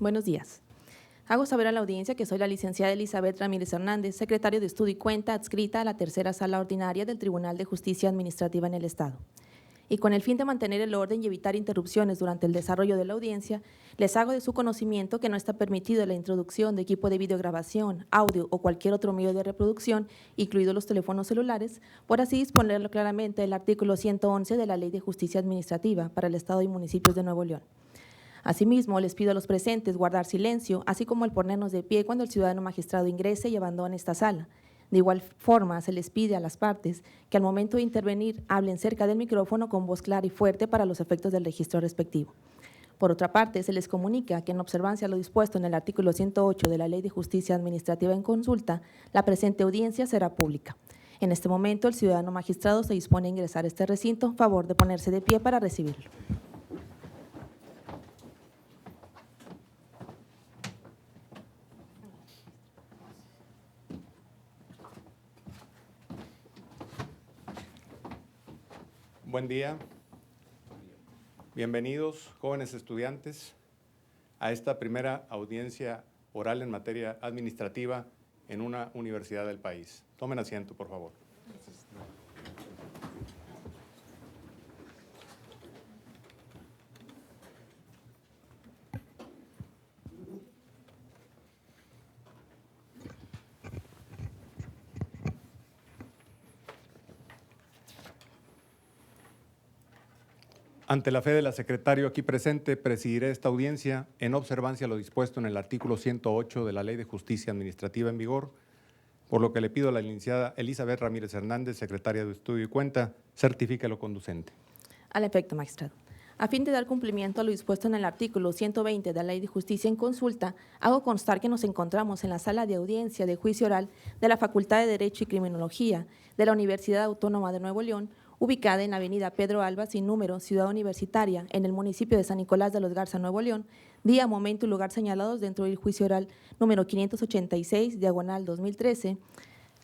Buenos días. Hago saber a la audiencia que soy la licenciada Elizabeth Ramírez Hernández, secretario de Estudio y Cuenta adscrita a la tercera sala ordinaria del Tribunal de Justicia Administrativa en el Estado. Y con el fin de mantener el orden y evitar interrupciones durante el desarrollo de la audiencia, les hago de su conocimiento que no está permitido la introducción de equipo de videograbación, audio o cualquier otro medio de reproducción, incluidos los teléfonos celulares, por así disponerlo claramente el artículo 111 de la Ley de Justicia Administrativa para el Estado y municipios de Nuevo León. Asimismo, les pido a los presentes guardar silencio, así como el ponernos de pie cuando el ciudadano magistrado ingrese y abandone esta sala. De igual forma, se les pide a las partes que al momento de intervenir hablen cerca del micrófono con voz clara y fuerte para los efectos del registro respectivo. Por otra parte, se les comunica que en observancia a lo dispuesto en el artículo 108 de la Ley de Justicia Administrativa en consulta, la presente audiencia será pública. En este momento, el ciudadano magistrado se dispone a ingresar a este recinto, favor de ponerse de pie para recibirlo. Buen día. Bienvenidos, jóvenes estudiantes, a esta primera audiencia oral en materia administrativa en una universidad del país. Tomen asiento, por favor. Ante la fe de la secretaria aquí presente, presidiré esta audiencia en observancia a lo dispuesto en el artículo 108 de la Ley de Justicia Administrativa en vigor, por lo que le pido a la licenciada Elizabeth Ramírez Hernández, secretaria de Estudio y Cuenta, certifique lo conducente. Al efecto, magistrado. A fin de dar cumplimiento a lo dispuesto en el artículo 120 de la Ley de Justicia en consulta, hago constar que nos encontramos en la sala de audiencia de juicio oral de la Facultad de Derecho y Criminología de la Universidad Autónoma de Nuevo León, ubicada en Avenida Pedro Alba, sin número, Ciudad Universitaria, en el municipio de San Nicolás de los Garza, Nuevo León, día, momento y lugar señalados dentro del juicio oral número 586, diagonal 2013,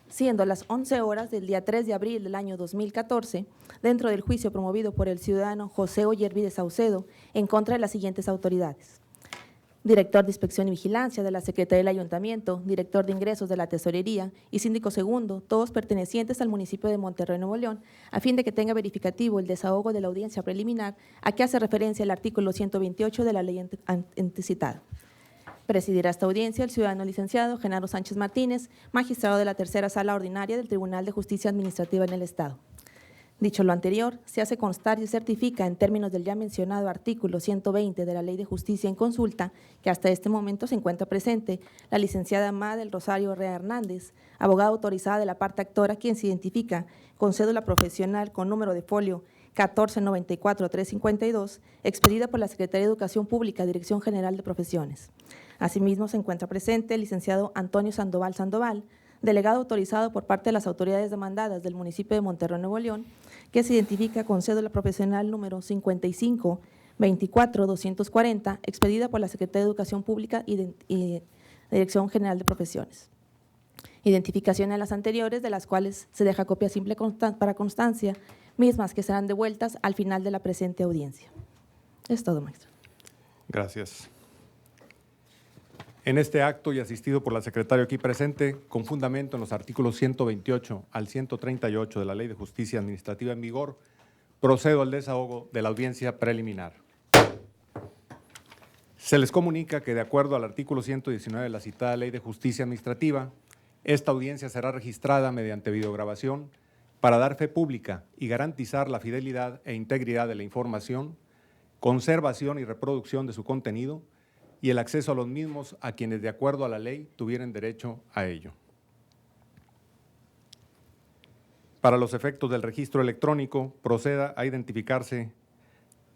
siendo las 11 horas del día 3 de abril del año 2014, dentro del juicio promovido por el ciudadano José Ollervide Saucedo, en contra de las siguientes autoridades: director de Inspección y Vigilancia de la Secretaría del Ayuntamiento, director de Ingresos de la Tesorería y síndico segundo, todos pertenecientes al municipio de Monterrey, Nuevo León, a fin de que tenga verificativo el desahogo de la audiencia preliminar a que hace referencia el artículo 128 de la ley antecitada. Presidirá esta audiencia el ciudadano licenciado Genaro Sánchez Martínez, magistrado de la tercera sala ordinaria del Tribunal de Justicia Administrativa en el Estado. Dicho lo anterior, se hace constar y certifica en términos del ya mencionado artículo 120 de la Ley de Justicia en consulta que hasta este momento se encuentra presente la licenciada Ma del Rosario Rea Hernández, abogada autorizada de la parte actora, quien se identifica con cédula profesional con número de folio 1494-352, expedida por la Secretaría de Educación Pública, Dirección General de Profesiones. Asimismo, se encuentra presente el licenciado Antonio Sandoval Sandoval, delegado autorizado por parte de las autoridades demandadas del municipio de Monterrey, Nuevo León, que se identifica con cédula profesional número 55-24-240, expedida por la Secretaría de Educación Pública y Dirección General de Profesiones. Identificación a las anteriores, de las cuales se deja copia simple para constancia, mismas que serán devueltas al final de la presente audiencia. Es todo, maestro. Gracias. En este acto y asistido por la secretaria aquí presente, con fundamento en los artículos 128 al 138 de la Ley de Justicia Administrativa en vigor, procedo al desahogo de la audiencia preliminar. Se les comunica que, de acuerdo al artículo 119 de la citada Ley de Justicia Administrativa, esta audiencia será registrada mediante videograbación para dar fe pública y garantizar la fidelidad e integridad de la información, conservación y reproducción de su contenido y el acceso a los mismos a quienes, de acuerdo a la ley, tuvieran derecho a ello. Para los efectos del registro electrónico, proceda a identificarse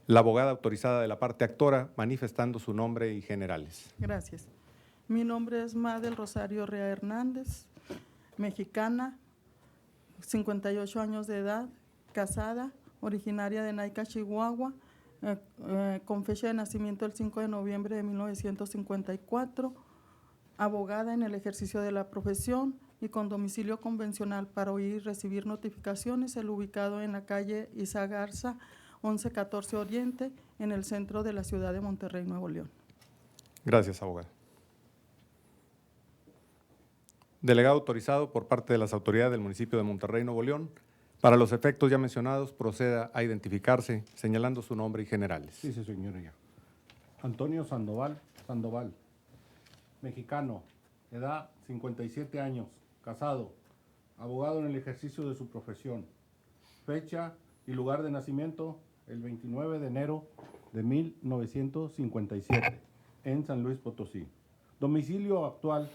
la abogada autorizada de la parte actora, manifestando su nombre y generales. Gracias. Mi nombre es Ma del Rosario Rea Hernández, mexicana, 58 años de edad, casada, originaria de Naica, Chihuahua, con fecha de nacimiento el 5 de noviembre de 1954, abogada en el ejercicio de la profesión y con domicilio convencional para oír y recibir notificaciones, el ubicado en la calle Isa Garza, 1114 Oriente, en el centro de la ciudad de Monterrey, Nuevo León. Gracias, abogado. Delegado autorizado por parte de las autoridades del municipio de Monterrey, Nuevo León. Para los efectos ya mencionados, proceda a identificarse señalando su nombre y generales. Sí, señoría. Antonio Sandoval, mexicano, edad 57 años, casado, abogado en el ejercicio de su profesión. Fecha y lugar de nacimiento, el 29 de enero de 1957, en San Luis Potosí. Domicilio actual,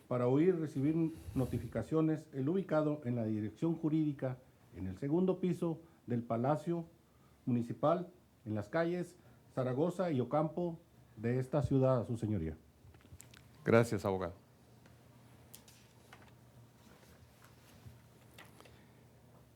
para oír y recibir notificaciones, el ubicado en la dirección jurídica, en el segundo piso del Palacio Municipal, en las calles Zaragoza y Ocampo de esta ciudad, su señoría. Gracias, abogado.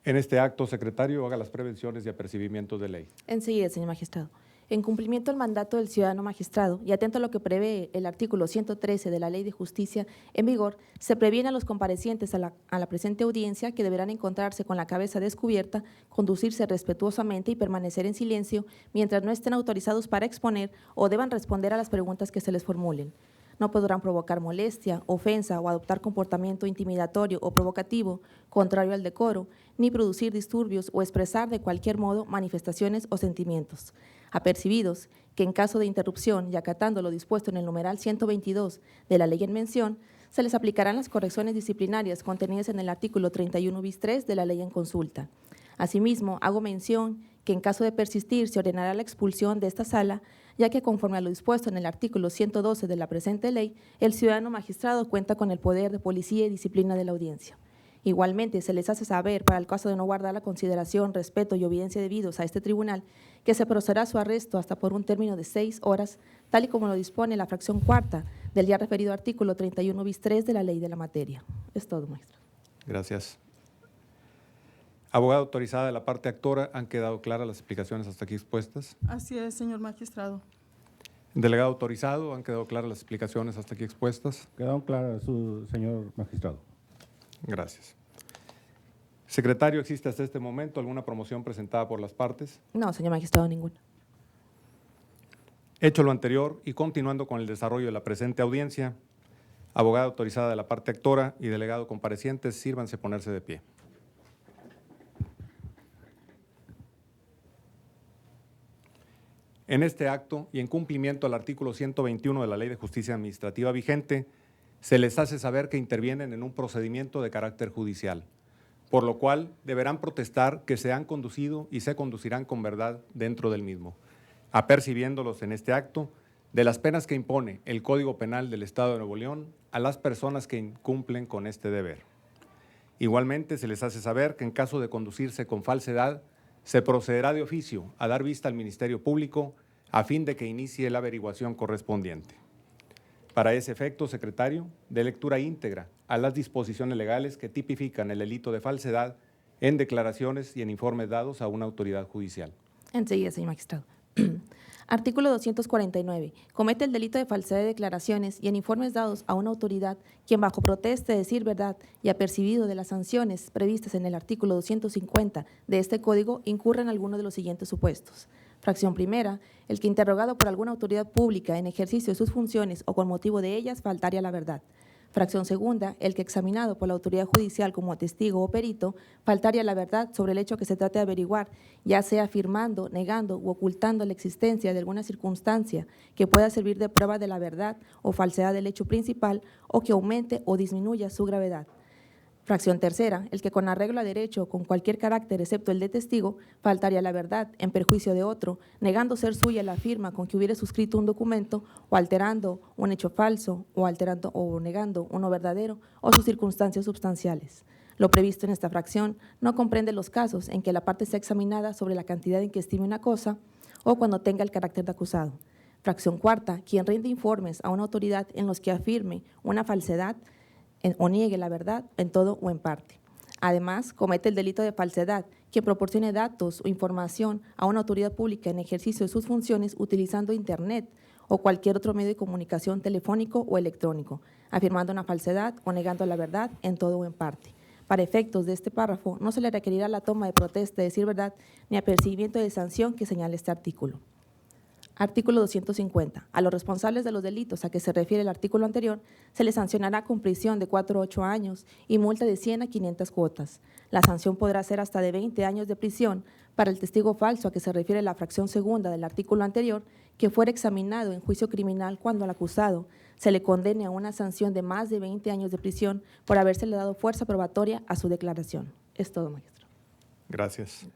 En este acto, secretario, haga las prevenciones y apercibimientos de ley. Enseguida, señor magistrado. En cumplimiento del mandato del ciudadano magistrado y atento a lo que prevé el artículo 113 de la Ley de Justicia en vigor, se previene a los comparecientes a la presente audiencia que deberán encontrarse con la cabeza descubierta, conducirse respetuosamente y permanecer en silencio mientras no estén autorizados para exponer o deban responder a las preguntas que se les formulen. No podrán provocar molestia, ofensa o adoptar comportamiento intimidatorio o provocativo, contrario al decoro, ni producir disturbios o expresar de cualquier modo manifestaciones o sentimientos. Apercibidos que en caso de interrupción y acatando lo dispuesto en el numeral 122 de la ley en mención, se les aplicarán las correcciones disciplinarias contenidas en el artículo 31 bis 3 de la ley en consulta. Asimismo, hago mención que en caso de persistir se ordenará la expulsión de esta sala, ya que conforme a lo dispuesto en el artículo 112 de la presente ley, el ciudadano magistrado cuenta con el poder de policía y disciplina de la audiencia. Igualmente, se les hace saber, para el caso de no guardar la consideración, respeto y obediencia debidos a este tribunal, que se procederá a su arresto hasta por un término de 6 horas, tal y como lo dispone la fracción cuarta del ya referido artículo 31 bis 3 de la ley de la materia. Es todo, maestro. Gracias. Abogada autorizada de la parte actora, ¿han quedado claras las explicaciones hasta aquí expuestas? Así es, señor magistrado. Delegado autorizado, ¿han quedado claras las explicaciones hasta aquí expuestas? Quedaron claras, su señor magistrado. Gracias. Secretario, ¿existe hasta este momento alguna promoción presentada por las partes? No, señor magistrado, ninguna. Hecho lo anterior y continuando con el desarrollo de la presente audiencia, abogada autorizada de la parte actora y delegado comparecientes, sírvanse ponerse de pie. En este acto y en cumplimiento al artículo 121 de la Ley de Justicia Administrativa vigente, se les hace saber que intervienen en un procedimiento de carácter judicial, por lo cual deberán protestar que se han conducido y se conducirán con verdad dentro del mismo, apercibiéndolos en este acto de las penas que impone el Código Penal del Estado de Nuevo León a las personas que incumplen con este deber. Igualmente, se les hace saber que en caso de conducirse con falsedad, se procederá de oficio a dar vista al Ministerio Público a fin de que inicie la averiguación correspondiente. Para ese efecto, secretario, dé lectura íntegra a las disposiciones legales que tipifican el delito de falsedad en declaraciones y en informes dados a una autoridad judicial. Enseguida, señor magistrado. Artículo 249. Comete el delito de falsedad de declaraciones y en informes dados a una autoridad quien bajo protesta de decir verdad y apercibido de las sanciones previstas en el artículo 250 de este código incurre en alguno de los siguientes supuestos. Fracción primera, el que interrogado por alguna autoridad pública en ejercicio de sus funciones o con motivo de ellas faltaría a la verdad. Fracción segunda, el que examinado por la autoridad judicial como testigo o perito faltaría la verdad sobre el hecho que se trate de averiguar, ya sea afirmando, negando u ocultando la existencia de alguna circunstancia que pueda servir de prueba de la verdad o falsedad del hecho principal o que aumente o disminuya su gravedad. Fracción tercera, el que con arreglo a derecho o con cualquier carácter excepto el de testigo faltaría la verdad en perjuicio de otro, negando ser suya la firma con que hubiere suscrito un documento o alterando un hecho falso o alterando o negando uno verdadero o sus circunstancias substanciales. Lo previsto en esta fracción no comprende los casos en que la parte sea examinada sobre la cantidad en que estime una cosa o cuando tenga el carácter de acusado. Fracción cuarta, quien rinde informes a una autoridad en los que afirme una falsedad o niegue la verdad en todo o en parte. Además, comete el delito de falsedad, quien proporcione datos o información a una autoridad pública en ejercicio de sus funciones utilizando Internet o cualquier otro medio de comunicación telefónico o electrónico, afirmando una falsedad o negando la verdad en todo o en parte. Para efectos de este párrafo, no se le requerirá la toma de protesta de decir verdad ni apercibimiento de sanción que señale este artículo. Artículo 250. A los responsables de los delitos a que se refiere el artículo anterior se les sancionará con prisión de 4 a 8 años y multa de 100 a 500 cuotas. La sanción podrá ser hasta de 20 años de prisión para el testigo falso a que se refiere la fracción segunda del artículo anterior que fuera examinado en juicio criminal cuando al acusado se le condene a una sanción de más de 20 años de prisión por habérsele dado fuerza probatoria a su declaración. Es todo, magistrado. Gracias.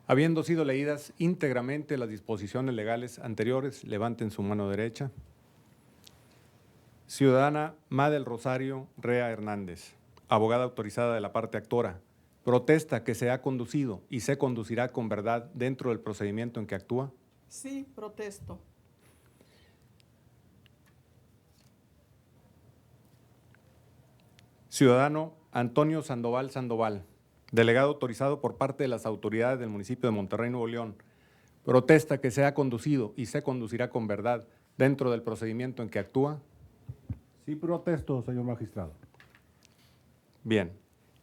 Habiendo sido leídas íntegramente las disposiciones legales anteriores, levanten su mano derecha. Ciudadana Ma del Rosario Rea Hernández, abogada autorizada de la parte actora, protesta que se ha conducido y se conducirá con verdad dentro del procedimiento en que actúa. Sí, protesto. Ciudadano Antonio Sandoval Sandoval, delegado autorizado por parte de las autoridades del municipio de Monterrey, Nuevo León, protesta que se ha conducido y se conducirá con verdad dentro del procedimiento en que actúa. Sí protesto, señor magistrado. Bien,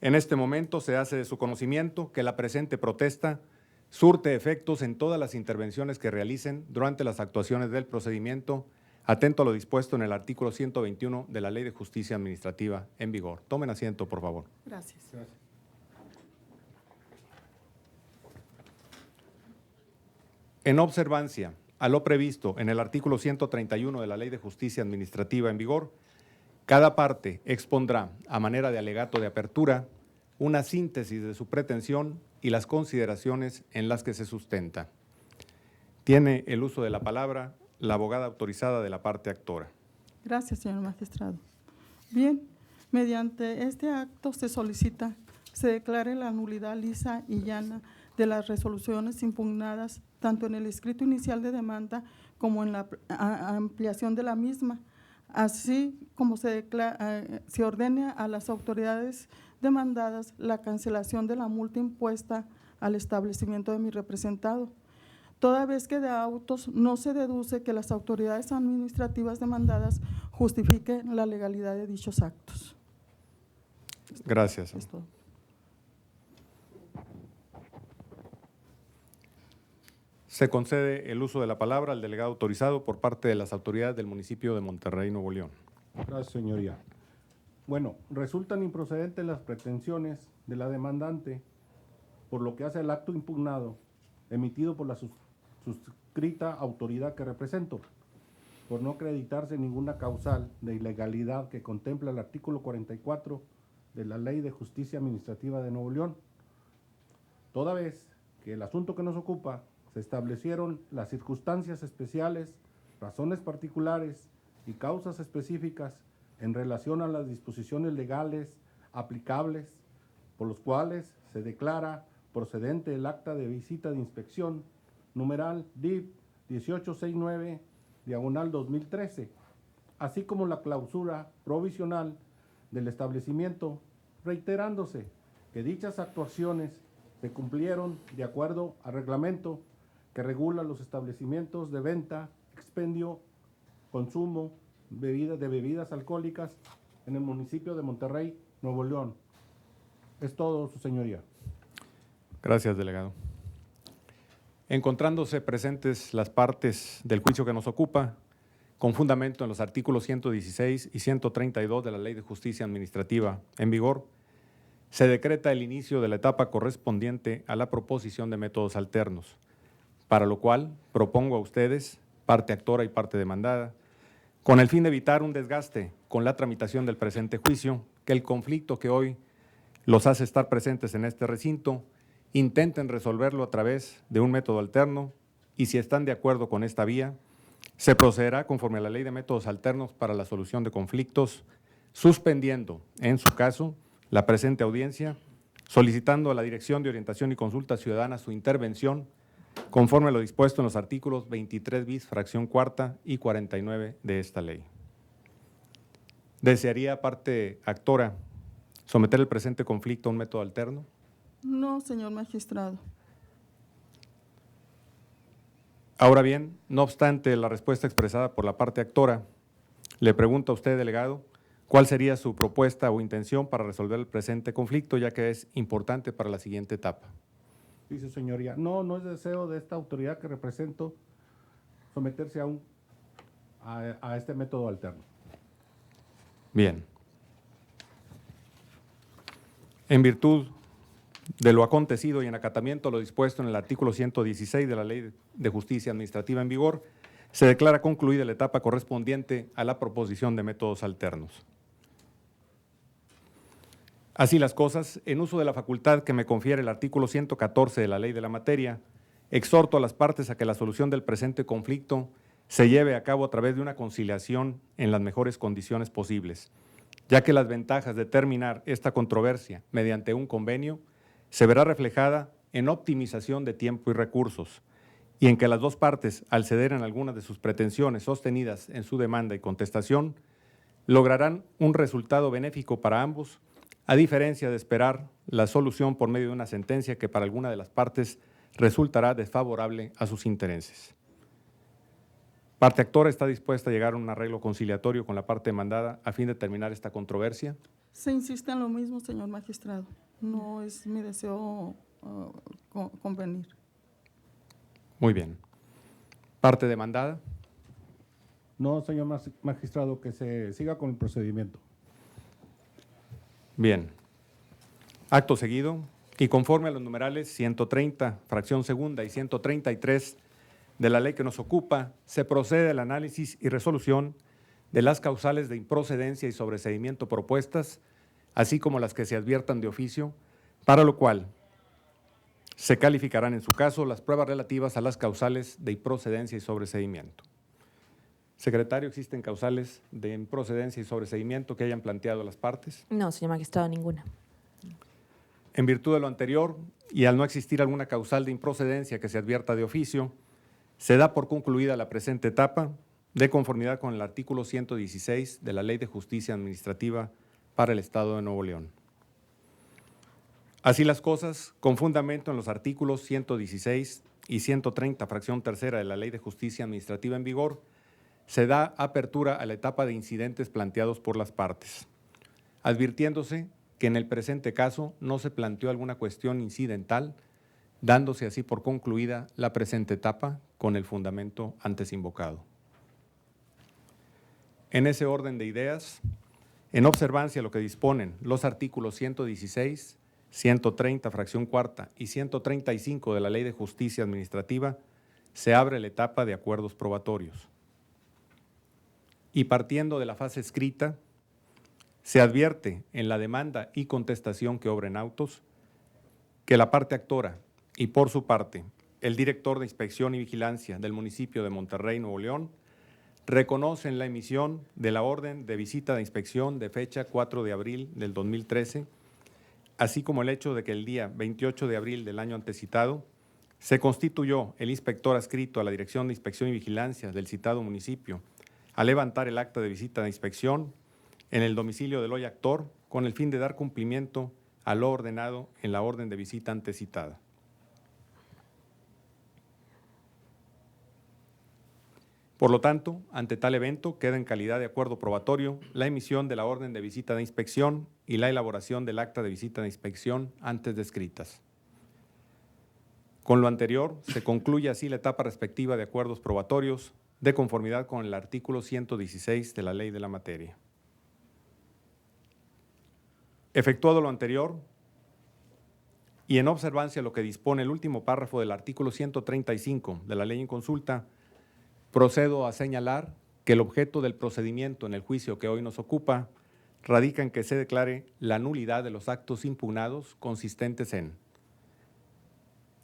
en este momento se hace de su conocimiento que la presente protesta surte efectos en todas las intervenciones que realicen durante las actuaciones del procedimiento, atento a lo dispuesto en el artículo 121 de la Ley de Justicia Administrativa en vigor. Tomen asiento, por favor. Gracias. Gracias. En observancia a lo previsto en el artículo 131 de la Ley de Justicia Administrativa en vigor, cada parte expondrá, a manera de alegato de apertura, una síntesis de su pretensión y las consideraciones en las que se sustenta. Tiene el uso de la palabra la abogada autorizada de la parte actora. Gracias, señor magistrado. Bien, mediante este acto se solicita se declare la nulidad lisa y llana de las resoluciones impugnadas tanto en el escrito inicial de demanda como en la ampliación de la misma, así como se ordene a las autoridades demandadas la cancelación de la multa impuesta al establecimiento de mi representado, toda vez que de autos no se deduce que las autoridades administrativas demandadas justifiquen la legalidad de dichos actos. Gracias. Es todo. Se concede el uso de la palabra al delegado autorizado por parte de las autoridades del municipio de Monterrey, Nuevo León. Gracias, señoría. Bueno, resultan improcedentes las pretensiones de la demandante por lo que hace al acto impugnado emitido por la suscrita autoridad que represento, por no acreditarse ninguna causal de ilegalidad que contempla el artículo 44 de la Ley de Justicia Administrativa de Nuevo León, toda vez que el asunto que nos ocupa se establecieron las circunstancias especiales, razones particulares y causas específicas en relación a las disposiciones legales aplicables, por los cuales se declara procedente el acta de visita de inspección, numeral DIP 1869/2013, así como la clausura provisional del establecimiento, reiterándose que dichas actuaciones se cumplieron de acuerdo al reglamento que regula los establecimientos de venta, expendio, consumo de bebidas alcohólicas en el municipio de Monterrey, Nuevo León. Es todo, su señoría. Gracias, delegado. Encontrándose presentes las partes del juicio que nos ocupa, con fundamento en los artículos 116 y 132 de la Ley de Justicia Administrativa en vigor, se decreta el inicio de la etapa correspondiente a la proposición de métodos alternos, para lo cual propongo a ustedes, parte actora y parte demandada, con el fin de evitar un desgaste con la tramitación del presente juicio, que el conflicto que hoy los hace estar presentes en este recinto, intenten resolverlo a través de un método alterno y si están de acuerdo con esta vía, se procederá conforme a la Ley de Métodos Alternos para la solución de conflictos, suspendiendo, en su caso, la presente audiencia, solicitando a la Dirección de Orientación y Consulta Ciudadana su intervención conforme a lo dispuesto en los artículos 23 bis, fracción cuarta y 49 de esta ley. ¿Desearía, parte actora, someter el presente conflicto a un método alterno? No, señor magistrado. Ahora bien, no obstante la respuesta expresada por la parte actora, le pregunto a usted, delegado, ¿cuál sería su propuesta o intención para resolver el presente conflicto, ya que es importante para la siguiente etapa? Dice, señoría, no es deseo de esta autoridad que represento someterse a este método alterno. Bien. En virtud de lo acontecido y en acatamiento a lo dispuesto en el artículo 116 de la Ley de Justicia Administrativa en vigor, se declara concluida la etapa correspondiente a la proposición de métodos alternos. Así las cosas, en uso de la facultad que me confiere el artículo 114 de la Ley de la Materia, exhorto a las partes a que la solución del presente conflicto se lleve a cabo a través de una conciliación en las mejores condiciones posibles, ya que las ventajas de terminar esta controversia mediante un convenio se verá reflejada en optimización de tiempo y recursos, y en que las dos partes, al ceder en algunas de sus pretensiones sostenidas en su demanda y contestación, lograrán un resultado benéfico para ambos, a diferencia de esperar la solución por medio de una sentencia que para alguna de las partes resultará desfavorable a sus intereses. Parte actora está dispuesta a llegar a un arreglo conciliatorio con la parte demandada a fin de terminar esta controversia. Se insiste en lo mismo, señor magistrado. No es mi deseo convenir. Muy bien. Parte demandada. No, señor magistrado, que se siga con el procedimiento. Bien. Acto seguido, y conforme a los numerales 130, fracción segunda, y 133 de la ley que nos ocupa, se procede al análisis y resolución de las causales de improcedencia y sobreseimiento propuestas, así como las que se adviertan de oficio, para lo cual se calificarán en su caso las pruebas relativas a las causales de improcedencia y sobreseimiento. Secretario, ¿existen causales de improcedencia y sobreseimiento que hayan planteado las partes? No, señor magistrado, ninguna. En virtud de lo anterior, y al no existir alguna causal de improcedencia que se advierta de oficio, se da por concluida la presente etapa de conformidad con el artículo 116 de la Ley de Justicia Administrativa para el Estado de Nuevo León. Así las cosas, con fundamento en los artículos 116 y 130, fracción tercera de la Ley de Justicia Administrativa en vigor, se da apertura a la etapa de incidentes planteados por las partes, advirtiéndose que en el presente caso no se planteó alguna cuestión incidental, dándose así por concluida la presente etapa con el fundamento antes invocado. En ese orden de ideas, en observancia a lo que disponen los artículos 116, 130, fracción cuarta y 135 de la Ley de Justicia Administrativa, se abre la etapa de acuerdos probatorios. Y partiendo de la fase escrita, se advierte en la demanda y contestación que obren autos que la parte actora y por su parte el director de Inspección y Vigilancia del municipio de Monterrey, Nuevo León, reconocen la emisión de la orden de visita de inspección de fecha 4 de abril del 2013, así como el hecho de que el día 28 de abril del año antecitado se constituyó el inspector adscrito a la Dirección de Inspección y Vigilancia del citado municipio a levantar el acta de visita de inspección en el domicilio del hoy actor con el fin de dar cumplimiento a lo ordenado en la orden de visita antecitada. Por lo tanto, ante tal evento queda en calidad de acuerdo probatorio la emisión de la orden de visita de inspección y la elaboración del acta de visita de inspección antes descritas. Con lo anterior, se concluye así la etapa respectiva de acuerdos probatorios de conformidad con el artículo 116 de la Ley de la Materia. Efectuado lo anterior, y en observancia a lo que dispone el último párrafo del artículo 135 de la Ley en consulta, procedo a señalar que el objeto del procedimiento en el juicio que hoy nos ocupa radica en que se declare la nulidad de los actos impugnados consistentes en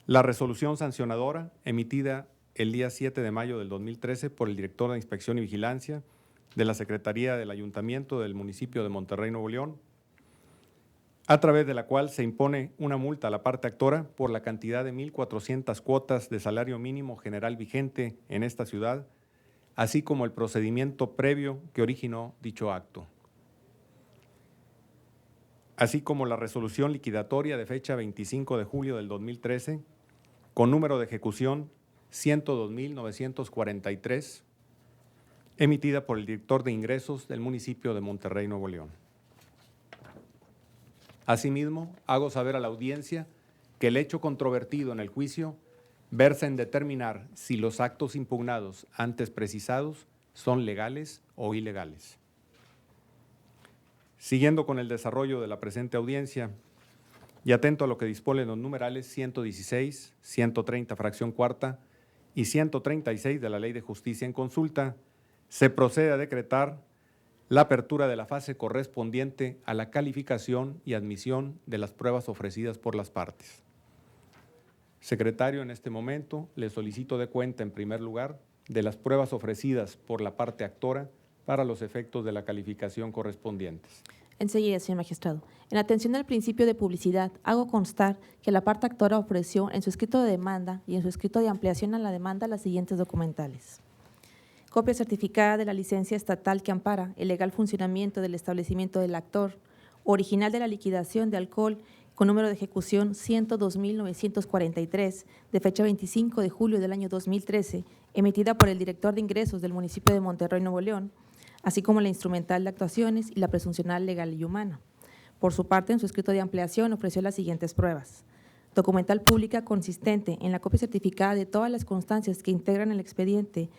la resolución sancionadora emitida el día 7 de mayo del 2013 por el director de Inspección y Vigilancia de la Secretaría del Ayuntamiento del municipio de Monterrey, Nuevo León, a través de la cual se impone una multa a la parte actora por la cantidad de 1,400 cuotas de salario mínimo general vigente en esta ciudad, así como el procedimiento previo que originó dicho acto, así como la resolución liquidatoria de fecha 25 de julio del 2013, con número de ejecución 102.943, emitida por el director de ingresos del municipio de Monterrey, Nuevo León. Asimismo, hago saber a la audiencia que el hecho controvertido en el juicio versa en determinar si los actos impugnados antes precisados son legales o ilegales. Siguiendo con el desarrollo de la presente audiencia y atento a lo que disponen los numerales 116, 130, fracción cuarta y 136 de la Ley de Justicia en Consulta, se procede a decretar la apertura de la fase correspondiente a la calificación y admisión de las pruebas ofrecidas por las partes. Secretario, en este momento le solicito de cuenta, en primer lugar, de las pruebas ofrecidas por la parte actora para los efectos de la calificación correspondientes. Enseguida, señor magistrado. En atención al principio de publicidad, hago constar que la parte actora ofreció en su escrito de demanda y en su escrito de ampliación a la demanda las siguientes documentales: copia certificada de la licencia estatal que ampara el legal funcionamiento del establecimiento del actor, original de la liquidación de alcohol con número de ejecución 102.943, de fecha 25 de julio del año 2013, emitida por el director de ingresos del municipio de Monterrey, Nuevo León, así como la instrumental de actuaciones y la presuncional legal y humana. Por su parte, en su escrito de ampliación ofreció las siguientes pruebas: documental pública consistente en la copia certificada de todas las constancias que integran el expediente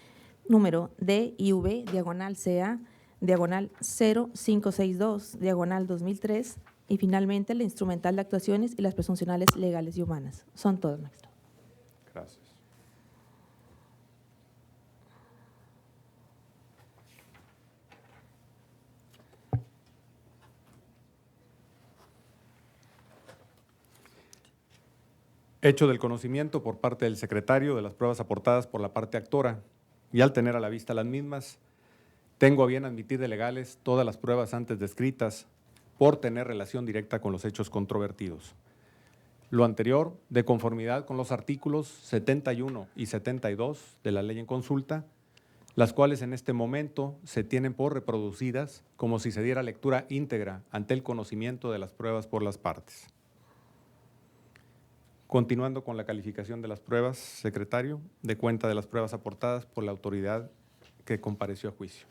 número DIV, diagonal CA, diagonal 0562, diagonal 2003, y finalmente la instrumental de actuaciones y las presuncionales legales y humanas. Son todas, magistrado. Gracias. Hecho del conocimiento por parte del secretario de las pruebas aportadas por la parte actora y al tener a la vista las mismas, tengo a bien admitir de legales todas las pruebas antes descritas por tener relación directa con los hechos controvertidos. Lo anterior, de conformidad con los artículos 71 y 72 de la ley en consulta, las cuales en este momento se tienen por reproducidas como si se diera lectura íntegra ante el conocimiento de las pruebas por las partes. Continuando con la calificación de las pruebas, secretario, de cuenta de las pruebas aportadas por la autoridad que compareció a juicio.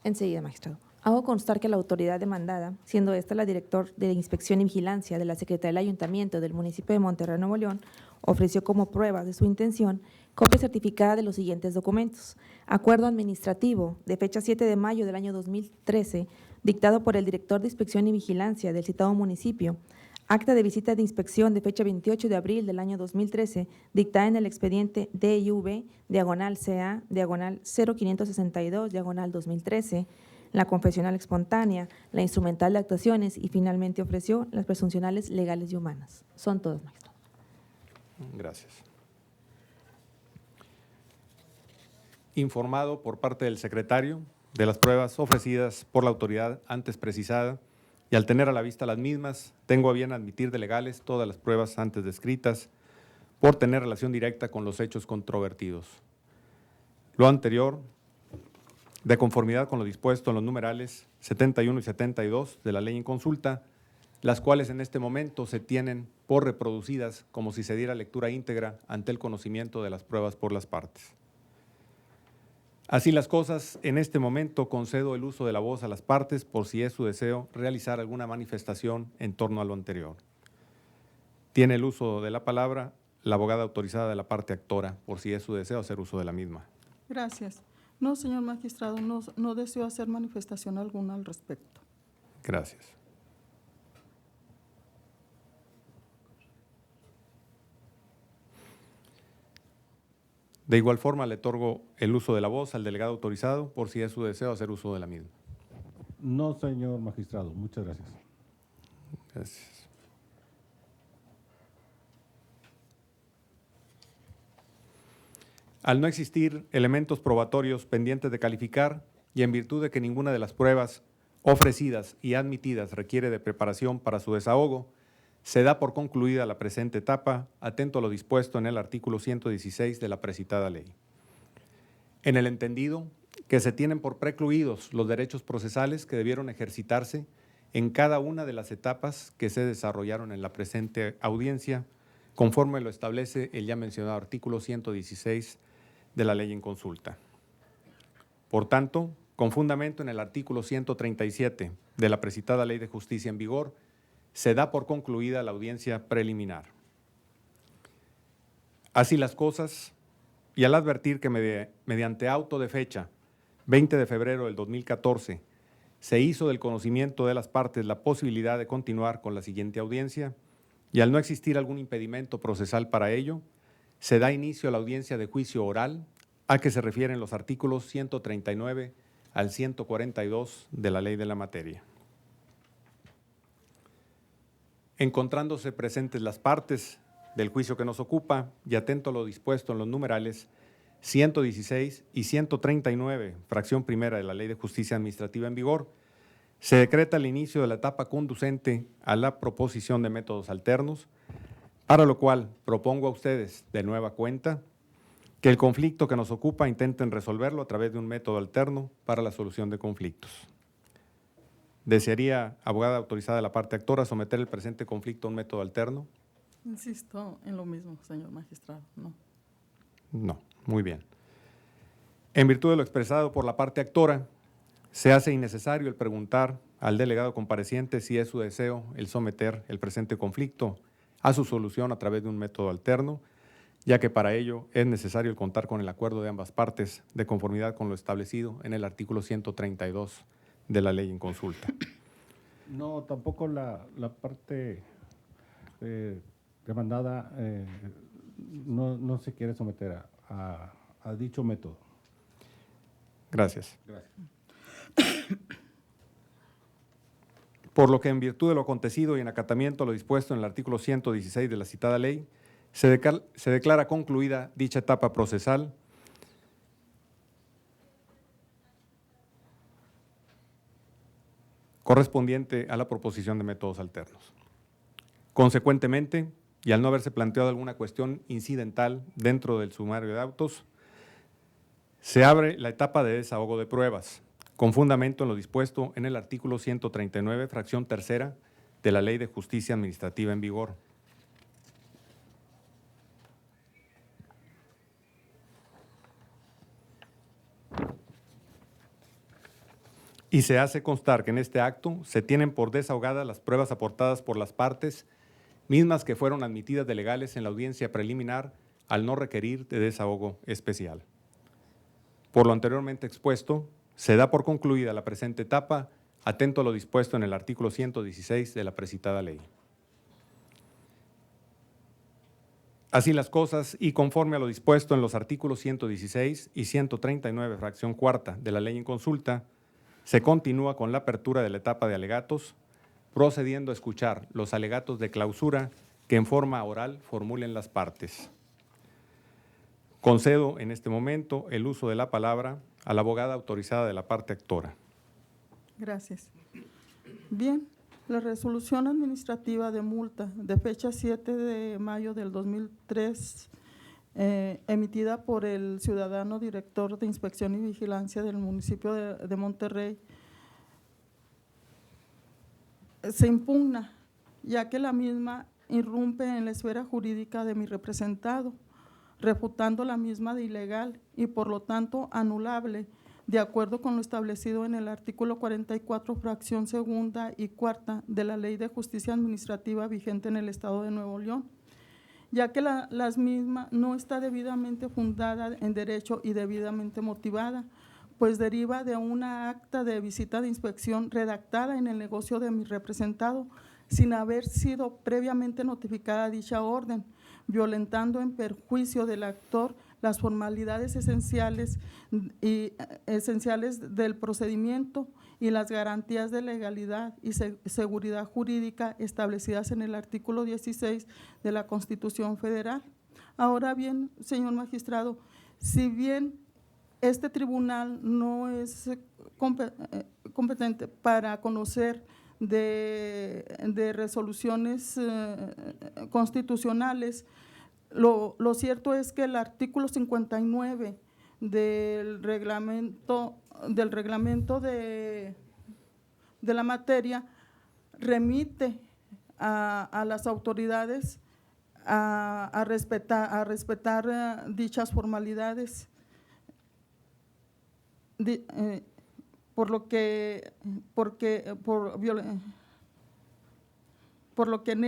Enseguida, magistrado. Hago constar que la autoridad demandada, siendo esta la director de Inspección y Vigilancia de la Secretaría del Ayuntamiento del municipio de Monterrey, Nuevo León, ofreció como prueba de su intención copia certificada de los siguientes documentos: acuerdo administrativo de fecha 7 de mayo del año 2013, dictado por el director de Inspección y Vigilancia del citado municipio; acta de visita de inspección de fecha 28 de abril del año 2013, dictada en el expediente DIV, diagonal CA, diagonal 0562, diagonal 2013, la confesional espontánea, la instrumental de actuaciones y finalmente ofreció las presuncionales legales y humanas. Son todos, magistrado. Gracias. Informado por parte del secretario de las pruebas ofrecidas por la autoridad antes precisada y al tener a la vista las mismas, tengo a bien admitir de legales todas las pruebas antes descritas por tener relación directa con los hechos controvertidos. Lo anterior, de conformidad con lo dispuesto en los numerales 71 y 72 de la ley en consulta, las cuales en este momento se tienen por reproducidas como si se diera lectura íntegra ante el conocimiento de las pruebas por las partes. Así las cosas, en este momento concedo el uso de la voz a las partes por si es su deseo realizar alguna manifestación en torno a lo anterior. Tiene el uso de la palabra la abogada autorizada de la parte actora por si es su deseo hacer uso de la misma. Gracias. No, señor magistrado, no deseo hacer manifestación alguna al respecto. Gracias. De igual forma, le otorgo el uso de la voz al delegado autorizado por si es su deseo hacer uso de la misma. No, señor magistrado. Muchas gracias. Gracias. Al no existir elementos probatorios pendientes de calificar y en virtud de que ninguna de las pruebas ofrecidas y admitidas requiere de preparación para su desahogo, se da por concluida la presente etapa, atento a lo dispuesto en el artículo 116 de la precitada ley. En el entendido que se tienen por precluidos los derechos procesales que debieron ejercitarse en cada una de las etapas que se desarrollaron en la presente audiencia, conforme lo establece el ya mencionado artículo 116 de la ley en consulta. Por tanto, con fundamento en el artículo 137 de la precitada Ley de Justicia en vigor, se da por concluida la audiencia preliminar. Así las cosas, y al advertir que mediante auto de fecha 20 de febrero del 2014 se hizo del conocimiento de las partes la posibilidad de continuar con la siguiente audiencia, y al no existir algún impedimento procesal para ello, se da inicio a la audiencia de juicio oral a que se refieren los artículos 139 al 142 de la ley de la materia. Encontrándose presentes las partes del juicio que nos ocupa y atento a lo dispuesto en los numerales 116 y 139, fracción primera de la Ley de Justicia Administrativa en vigor, se decreta el inicio de la etapa conducente a la proposición de métodos alternos, para lo cual propongo a ustedes de nueva cuenta que el conflicto que nos ocupa intenten resolverlo a través de un método alterno para la solución de conflictos. ¿Desearía, abogada autorizada de la parte actora, someter el presente conflicto a un método alterno? Insisto en lo mismo, señor magistrado, no. No, muy bien. En virtud de lo expresado por la parte actora, se hace innecesario el preguntar al delegado compareciente si es su deseo el someter el presente conflicto a su solución a través de un método alterno, ya que para ello es necesario el contar con el acuerdo de ambas partes de conformidad con lo establecido en el artículo 132 de la ley en consulta. No, tampoco la parte demandada no se quiere someter a dicho método. Gracias. Gracias. Por lo que en virtud de lo acontecido y en acatamiento a lo dispuesto en el artículo 116 de la citada ley, se declara concluida dicha etapa procesal correspondiente a la proposición de métodos alternos. Consecuentemente, y al no haberse planteado alguna cuestión incidental dentro del sumario de autos, se abre la etapa de desahogo de pruebas, con fundamento en lo dispuesto en el artículo 139, fracción tercera, de la Ley de Justicia Administrativa en vigor. Y se hace constar que en este acto se tienen por desahogadas las pruebas aportadas por las partes, mismas que fueron admitidas de legales en la audiencia preliminar al no requerir de desahogo especial. Por lo anteriormente expuesto, se da por concluida la presente etapa, atento a lo dispuesto en el artículo 116 de la precitada ley. Así las cosas, y conforme a lo dispuesto en los artículos 116 y 139, fracción cuarta de la ley en consulta, se continúa con la apertura de la etapa de alegatos, procediendo a escuchar los alegatos de clausura que en forma oral formulen las partes. Concedo en este momento el uso de la palabra a la abogada autorizada de la parte actora. Gracias. Bien, la resolución administrativa de multa de fecha 7 de mayo del 2003, emitida por el ciudadano director de Inspección y Vigilancia del municipio de Monterrey, se impugna, ya que la misma irrumpe en la esfera jurídica de mi representado, refutando la misma de ilegal y por lo tanto anulable, de acuerdo con lo establecido en el artículo 44, fracción segunda y cuarta de la Ley de Justicia Administrativa vigente en el Estado de Nuevo León, ya que las mismas no está debidamente fundada en derecho y debidamente motivada, pues deriva de una acta de visita de inspección redactada en el negocio de mi representado, sin haber sido previamente notificada dicha orden, violentando en perjuicio del actor las formalidades esenciales del procedimiento y las garantías de legalidad y seguridad jurídica establecidas en el artículo 16 de la Constitución Federal. Ahora bien, señor magistrado, si bien este tribunal no es competente para conocer de resoluciones constitucionales, lo cierto es que el artículo 59 del reglamento de la materia remite a las autoridades a respetar dichas formalidades, por lo que en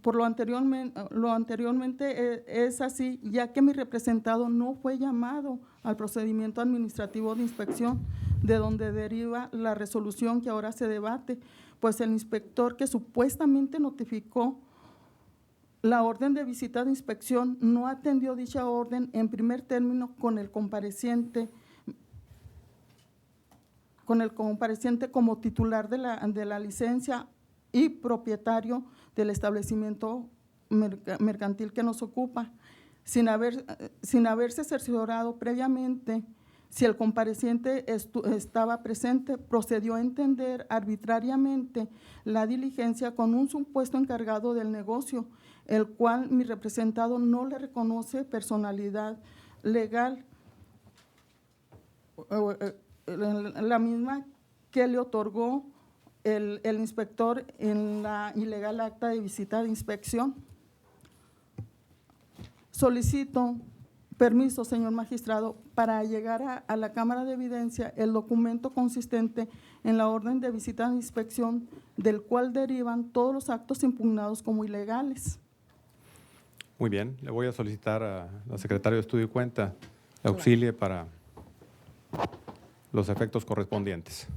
Por lo anteriormente es así, ya que mi representado no fue llamado al procedimiento administrativo de inspección, de donde deriva la resolución que ahora se debate, pues el inspector que supuestamente notificó la orden de visita de inspección no atendió dicha orden en primer término con el compareciente como titular de la licencia y propietario del establecimiento mercantil que nos ocupa, sin haberse cerciorado previamente si el compareciente estaba presente, procedió a entender arbitrariamente la diligencia con un supuesto encargado del negocio, el cual mi representado no le reconoce personalidad legal, la misma que le otorgó el inspector en la ilegal acta de visita de inspección. Solicito permiso, señor magistrado, para llegar a la Cámara de Evidencia el documento consistente en la orden de visita de inspección, del cual derivan todos los actos impugnados como ilegales. Muy bien, le voy a solicitar a la secretaria de Estudio y Cuenta que auxilie para los efectos correspondientes.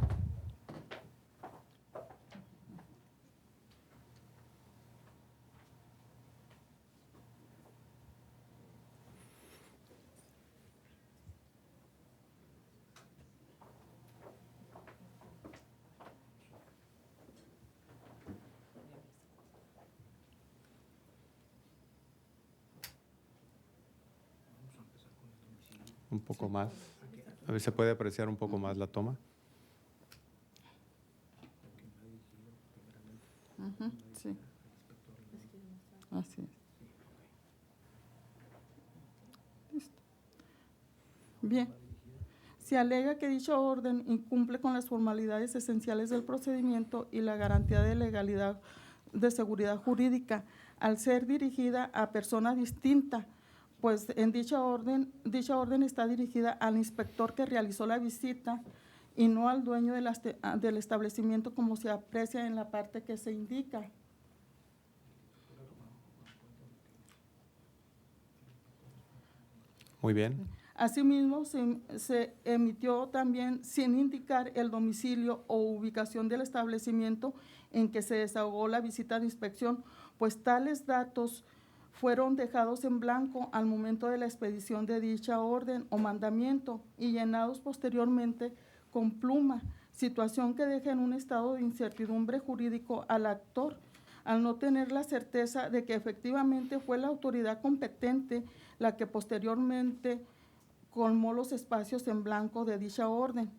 Un poco más. A ver, ¿se puede apreciar un poco más la toma? Sí. Así es. Listo. Bien. Se alega que dicha orden incumple con las formalidades esenciales del procedimiento y la garantía de legalidad de seguridad jurídica al ser dirigida a persona distinta, pues en dicha orden está dirigida al inspector que realizó la visita y no al dueño del establecimiento, como se aprecia en la parte que se indica. Muy bien. Asimismo, se emitió también sin indicar el domicilio o ubicación del establecimiento en que se desahogó la visita de inspección, pues tales datos fueron dejados en blanco al momento de la expedición de dicha orden o mandamiento y llenados posteriormente con pluma, situación que deja en un estado de incertidumbre jurídico al actor, al no tener la certeza de que efectivamente fue la autoridad competente la que posteriormente colmó los espacios en blanco de dicha orden,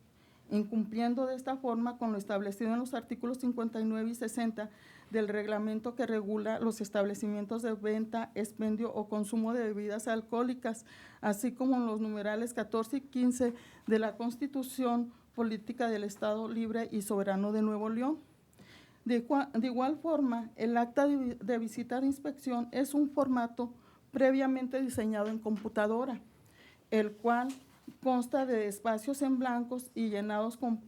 incumpliendo de esta forma con lo establecido en los artículos 59 y 60 del reglamento que regula los establecimientos de venta, expendio o consumo de bebidas alcohólicas, así como en los numerales 14 y 15 de la Constitución Política del Estado Libre y Soberano de Nuevo León. De igual forma, el acta de visita de inspección es un formato previamente diseñado en computadora, el cual consta de espacios en blancos y llenados con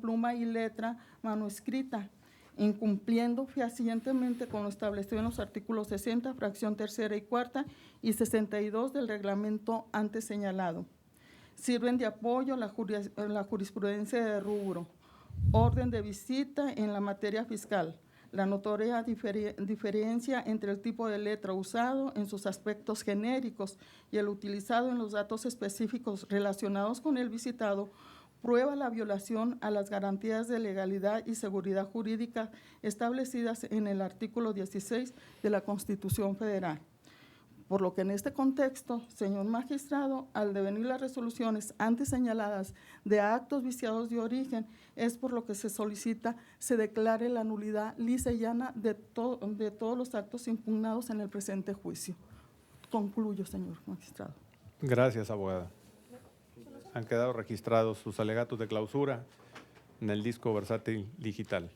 pluma y letra manuscrita, incumpliendo fehacientemente con lo establecido en los artículos 60, fracción tercera y cuarta, y 62 del reglamento antes señalado. Sirven de apoyo la jurisprudencia de rubro, orden de visita en la materia fiscal, la notoria diferencia entre el tipo de letra usado en sus aspectos genéricos y el utilizado en los datos específicos relacionados con el visitado, prueba la violación a las garantías de legalidad y seguridad jurídica establecidas en el artículo 16 de la Constitución Federal. Por lo que en este contexto, señor magistrado, al devenir las resoluciones antes señaladas de actos viciados de origen, es por lo que se solicita se declare la nulidad lisa y llana de todos los actos impugnados en el presente juicio. Concluyo, señor magistrado. Gracias, abogada. Han quedado registrados sus alegatos de clausura en el disco versátil digital.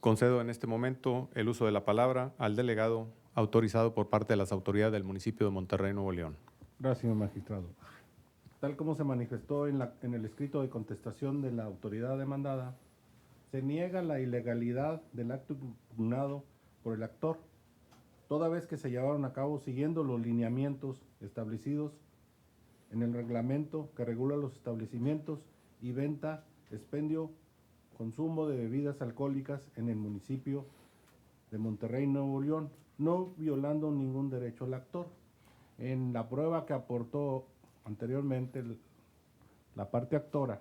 Concedo en este momento el uso de la palabra al delegado autorizado por parte de las autoridades del municipio de Monterrey, Nuevo León. Gracias, señor magistrado. Tal como se manifestó en el escrito de contestación de la autoridad demandada, se niega la ilegalidad del acto impugnado por el actor, toda vez que se llevaron a cabo siguiendo los lineamientos establecidos en el reglamento que regula los establecimientos y venta, expendio, consumo de bebidas alcohólicas en el municipio de Monterrey, Nuevo León, no violando ningún derecho al actor. En la prueba que aportó anteriormente la parte actora,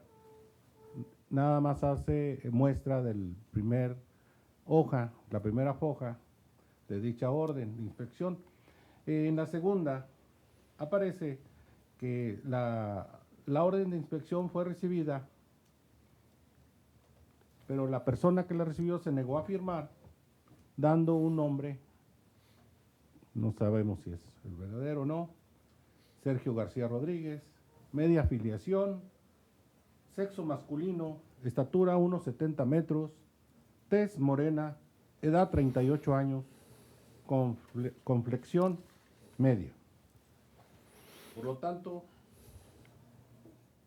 nada más hace muestra del la primera hoja de dicha orden de inspección. En la segunda aparece que la orden de inspección fue recibida, pero la persona que la recibió se negó a firmar, dando un nombre, no sabemos si es el verdadero o no, Sergio García Rodríguez, media afiliación, sexo masculino, estatura 1,70 metros, tez morena, edad 38 años, complexión media. Por lo tanto,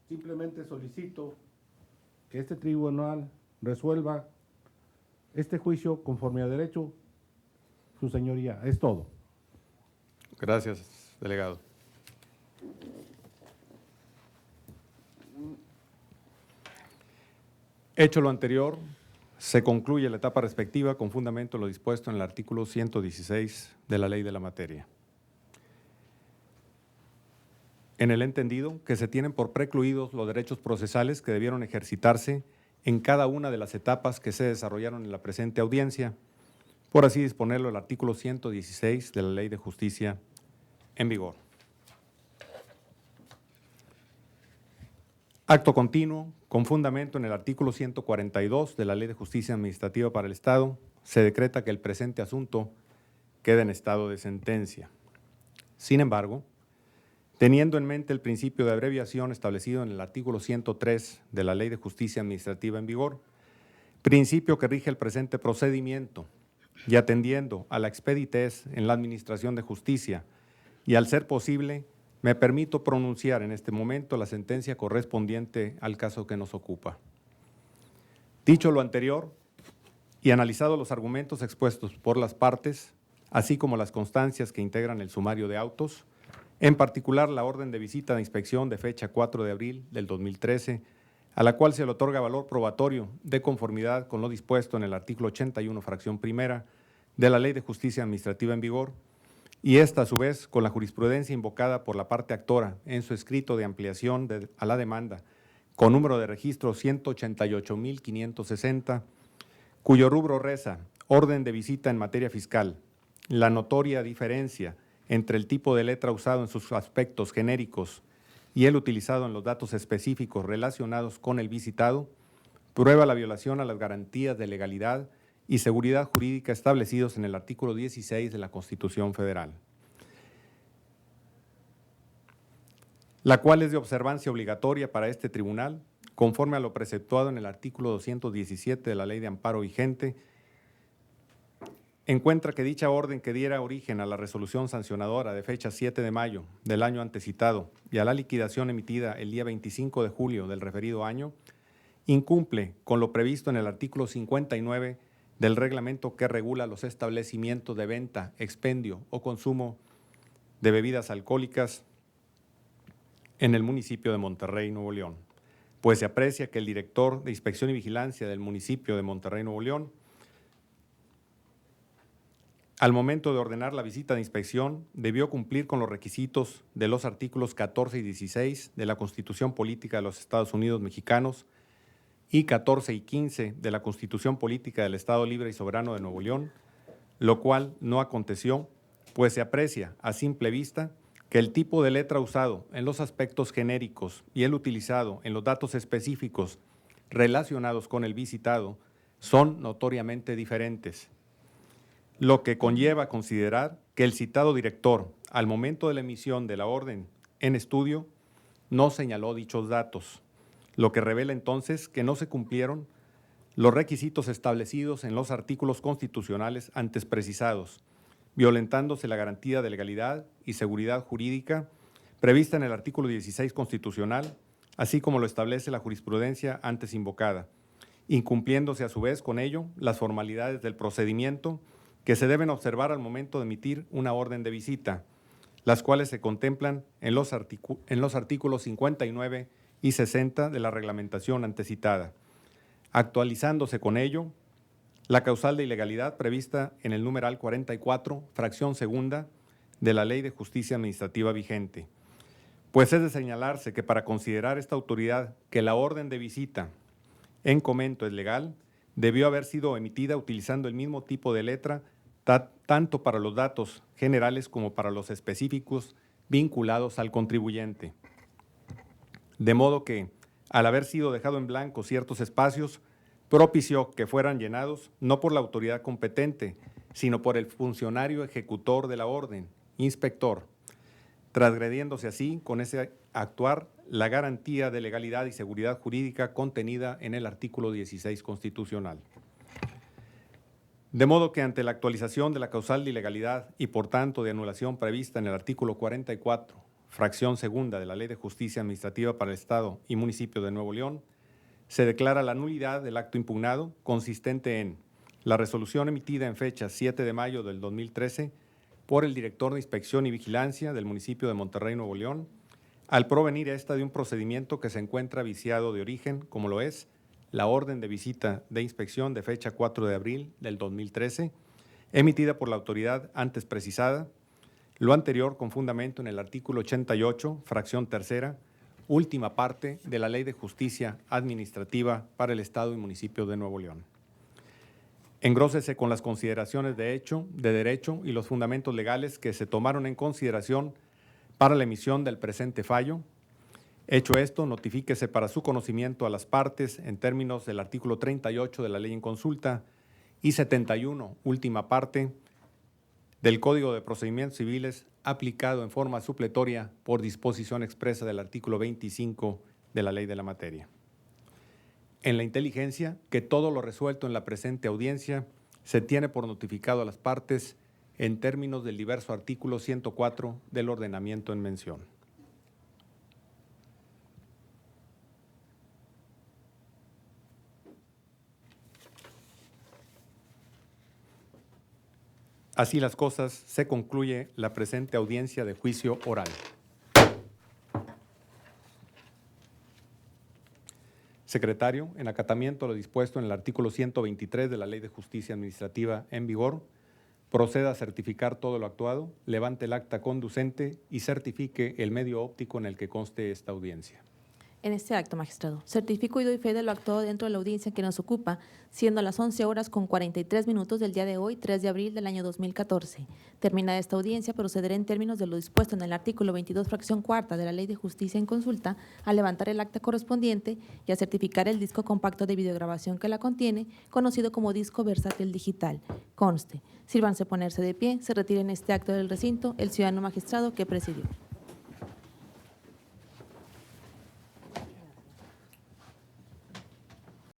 simplemente solicito que este tribunal resuelva este juicio conforme a derecho, su señoría. Es todo. Gracias, delegado. Hecho lo anterior, se concluye la etapa respectiva con fundamento en lo dispuesto en el artículo 116 de la ley de la materia. En el entendido que se tienen por precluidos los derechos procesales que debieron ejercitarse en cada una de las etapas que se desarrollaron en la presente audiencia, por así disponerlo el artículo 116 de la Ley de Justicia en vigor. Acto continuo, con fundamento en el artículo 142 de la Ley de Justicia Administrativa para el Estado, se decreta que el presente asunto queda en estado de sentencia. Sin embargo, teniendo en mente el principio de abreviación establecido en el artículo 103 de la Ley de Justicia Administrativa en vigor, principio que rige el presente procedimiento, y atendiendo a la expeditez en la administración de justicia, y al ser posible, me permito pronunciar en este momento la sentencia correspondiente al caso que nos ocupa. Dicho lo anterior, y analizado los argumentos expuestos por las partes, así como las constancias que integran el sumario de autos, en particular la orden de visita de inspección de fecha 4 de abril del 2013, a la cual se le otorga valor probatorio de conformidad con lo dispuesto en el artículo 81, fracción primera, de la Ley de Justicia Administrativa en vigor, y esta, a su vez, con la jurisprudencia invocada por la parte actora en su escrito de ampliación a la demanda, con número de registro 188.560, cuyo rubro reza orden de visita en materia fiscal, la notoria diferencia entre el tipo de letra usado en sus aspectos genéricos y el utilizado en los datos específicos relacionados con el visitado, prueba la violación a las garantías de legalidad y seguridad jurídica establecidos en el artículo 16 de la Constitución Federal, la cual es de observancia obligatoria para este tribunal, conforme a lo preceptuado en el artículo 217 de la Ley de Amparo vigente. Encuentra que dicha orden que diera origen a la resolución sancionadora de fecha 7 de mayo del año antecitado y a la liquidación emitida el día 25 de julio del referido año, incumple con lo previsto en el artículo 59 del reglamento que regula los establecimientos de venta, expendio o consumo de bebidas alcohólicas en el municipio de Monterrey, Nuevo León, pues se aprecia que el director de Inspección y Vigilancia del municipio de Monterrey, Nuevo León, al momento de ordenar la visita de inspección, debió cumplir con los requisitos de los artículos 14 y 16 de la Constitución Política de los Estados Unidos Mexicanos y 14 y 15 de la Constitución Política del Estado Libre y Soberano de Nuevo León, lo cual no aconteció, pues se aprecia a simple vista que el tipo de letra usado en los aspectos genéricos y el utilizado en los datos específicos relacionados con el visitado son notoriamente diferentes, lo que conlleva a considerar que el citado director, al momento de la emisión de la orden en estudio, no señaló dichos datos, lo que revela entonces que no se cumplieron los requisitos establecidos en los artículos constitucionales antes precisados, violentándose la garantía de legalidad y seguridad jurídica prevista en el artículo 16 constitucional, así como lo establece la jurisprudencia antes invocada, incumpliéndose a su vez con ello las formalidades del procedimiento que se deben observar al momento de emitir una orden de visita, las cuales se contemplan en los artículos 59 y 60 de la reglamentación antecitada, actualizándose con ello la causal de ilegalidad prevista en el numeral 44, fracción segunda, de la Ley de Justicia Administrativa vigente. Pues es de señalarse que para considerar esta autoridad que la orden de visita en comento es legal, debió haber sido emitida utilizando el mismo tipo de letra tanto para los datos generales como para los específicos vinculados al contribuyente. De modo que, al haber sido dejado en blanco ciertos espacios, propició que fueran llenados no por la autoridad competente, sino por el funcionario ejecutor de la orden, inspector, transgrediéndose así con ese actuar la garantía de legalidad y seguridad jurídica contenida en el artículo 16 constitucional. De modo que ante la actualización de la causal de ilegalidad y por tanto de anulación prevista en el artículo 44, fracción segunda de la Ley de Justicia Administrativa para el Estado y Municipio de Nuevo León, se declara la nulidad del acto impugnado consistente en la resolución emitida en fecha 7 de mayo del 2013 por el director de Inspección y Vigilancia del municipio de Monterrey, Nuevo León, al provenir esta de un procedimiento que se encuentra viciado de origen, como lo es la orden de visita de inspección de fecha 4 de abril del 2013, emitida por la autoridad antes precisada, lo anterior con fundamento en el artículo 88, fracción tercera, última parte de la Ley de Justicia Administrativa para el Estado y Municipio de Nuevo León. Engrósese con las consideraciones de hecho, de derecho y los fundamentos legales que se tomaron en consideración para la emisión del presente fallo. Hecho esto, notifíquese para su conocimiento a las partes en términos del artículo 38 de la Ley en Consulta y 71, última parte, del Código de Procedimientos Civiles aplicado en forma supletoria por disposición expresa del artículo 25 de la Ley de la Materia. En la inteligencia, que todo lo resuelto en la presente audiencia se tiene por notificado a las partes en términos del diverso artículo 104 del ordenamiento en mención. Así las cosas, se concluye la presente audiencia de juicio oral. Secretario, en acatamiento a lo dispuesto en el artículo 123 de la Ley de Justicia Administrativa en vigor, proceda a certificar todo lo actuado, levante el acta conducente y certifique el medio óptico en el que conste esta audiencia. En este acto, magistrado, certifico y doy fe de lo actuado dentro de la audiencia que nos ocupa, siendo las 11:43 del día de hoy, 3 de abril del año 2014. Terminada esta audiencia, procederé en términos de lo dispuesto en el artículo 22, fracción cuarta de la Ley de Justicia en Consulta, a levantar el acta correspondiente y a certificar el disco compacto de videograbación que la contiene, conocido como disco versátil digital. Conste, sírvanse ponerse de pie, se retire en este acto del recinto el ciudadano magistrado que presidió.